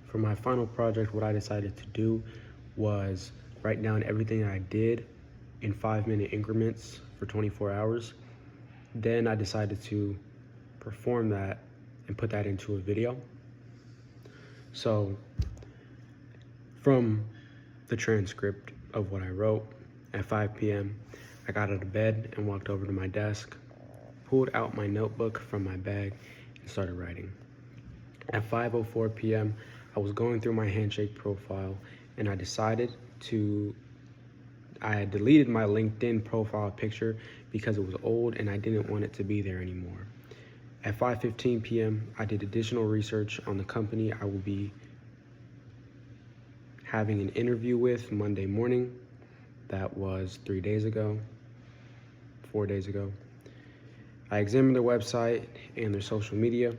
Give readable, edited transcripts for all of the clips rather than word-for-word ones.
For my final project, what I decided to do was write down everything I did in 5-minute increments for 24 hours. Then I decided to perform that and put that into a video. So from the transcript of what I wrote, at 5 p.m., I got out of bed and walked over to my desk, pulled out my notebook from my bag, and started writing. At 5:04 p.m., I was going through my Handshake profile, and I had deleted my LinkedIn profile picture because it was old and I didn't want it to be there anymore. At 5:15 p.m., I did additional research on the company I will be having an interview with Monday morning. That was 4 days ago. I examined their website and their social media.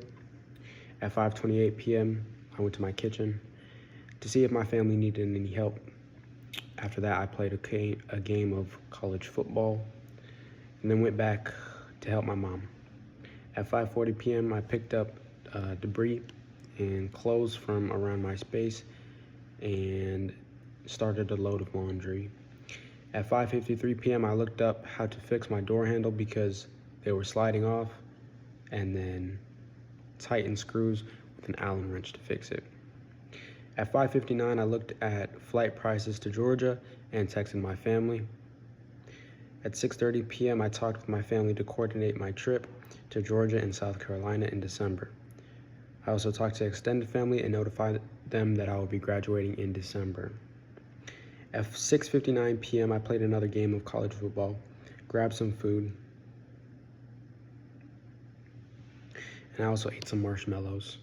At 5:28 p.m., I went to my kitchen to see if my family needed any help. After that, I played a game of college football and then went back to help my mom. At 5:40 p.m., I picked up debris and clothes from around my space and started a load of laundry. At 5:53 p.m., I looked up how to fix my door handle because they were sliding off, and then tightened screws with an Allen wrench to fix it. At 5:59, I looked at flight prices to Georgia and texted my family. At 6:30 p.m., I talked with my family to coordinate my trip to Georgia and South Carolina in December. I also talked to extended family and notified them that I will be graduating in December. At 6:59 p.m., I played another game of college football, grabbed some food, and I also ate some marshmallows.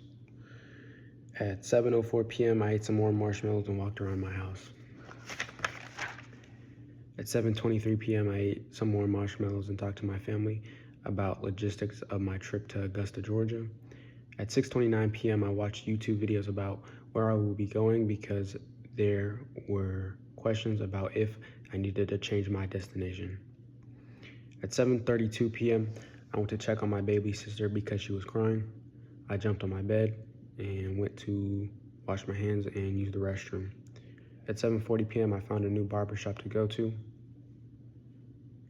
At 7:04 p.m., I ate some more marshmallows and walked around my house. At 7:23 p.m., I ate some more marshmallows and talked to my family about logistics of my trip to Augusta, Georgia. At 6:29 p.m., I watched YouTube videos about where I will be going because there were questions about if I needed to change my destination. At 7:32 p.m., I went to check on my baby sister because she was crying. I jumped on my bed and went to wash my hands and use the restroom. At 7:40 p.m., I found a new barbershop to go to.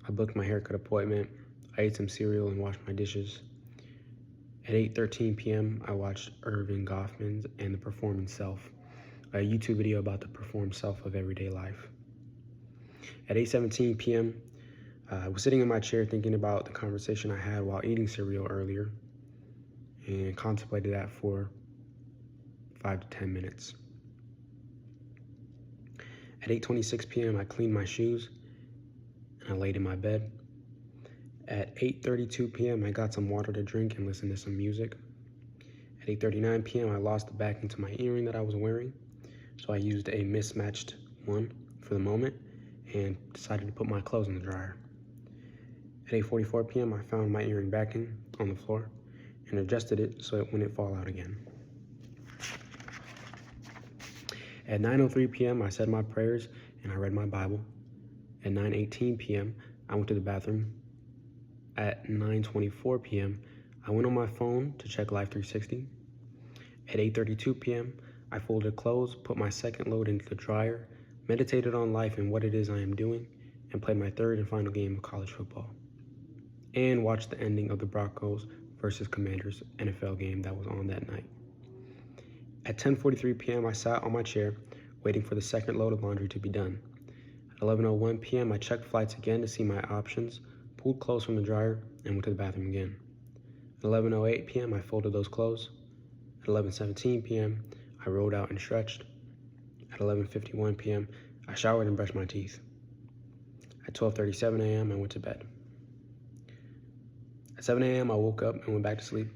I booked my haircut appointment. I ate some cereal and washed my dishes. At 8:13 p.m., I watched Erving Goffman's and the Performance Self, a YouTube video about the performed self of everyday life. At 8:17 p.m., I was sitting in my chair thinking about the conversation I had while eating cereal earlier and contemplated that for 5 to 10 minutes. At 8:26 p.m., I cleaned my shoes and I laid in my bed. At 8:32 p.m., I got some water to drink and listened to some music. At 8:39 p.m., I lost the backing to my earring that I was wearing, so I used a mismatched one for the moment and decided to put my clothes in the dryer. At 8:44 p.m., I found my earring backing on the floor and adjusted it so it wouldn't fall out again. At 9:03 p.m., I said my prayers and I read my Bible. At 9:18 p.m., I went to the bathroom. At 9:24 p.m., I went on my phone to check Life 360. At 8:32 p.m., I folded clothes, put my second load into the dryer, meditated on life and what it is I am doing, and played my third and final game of college football. And watched the ending of the Broncos versus Commanders NFL game that was on that night. At 10:43 p.m., I sat on my chair, waiting for the second load of laundry to be done. At 11:01 p.m., I checked flights again to see my options, pulled clothes from the dryer, and went to the bathroom again. At 11:08 p.m., I folded those clothes. At 11:17 p.m., I rolled out and stretched. At 11:51 p.m., I showered and brushed my teeth. At 12:37 a.m., I went to bed. At 7 a.m., I woke up and went back to sleep.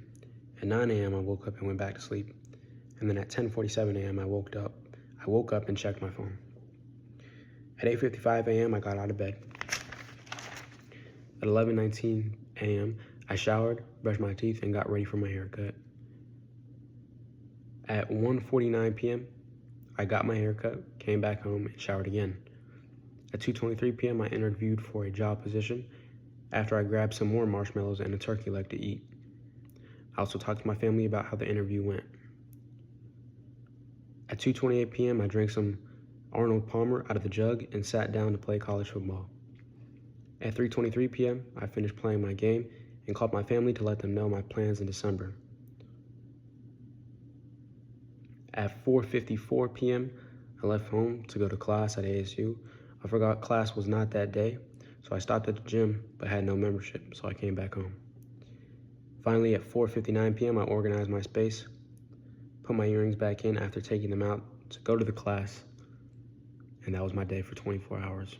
At 9 a.m., I woke up and went back to sleep. And then at 10:47 a.m., I woke up and checked my phone. At 8:55 a.m., I got out of bed. At 11:19 a.m., I showered, brushed my teeth, and got ready for my haircut. At 1:49 p.m., I got my haircut, came back home, and showered again. At 2:23 p.m., I interviewed for a job position after I grabbed some more marshmallows and a turkey leg to eat. I also talked to my family about how the interview went. At 2:28 p.m., I drank some Arnold Palmer out of the jug and sat down to play college football. At 3:23 p.m., I finished playing my game and called my family to let them know my plans in December. At 4:54 p.m., I left home to go to class at ASU. I forgot class was not that day, so I stopped at the gym but had no membership, so I came back home. Finally, at 4:59 p.m., I organized my space, put my earrings back in after taking them out to go to the class, and that was my day for 24 hours.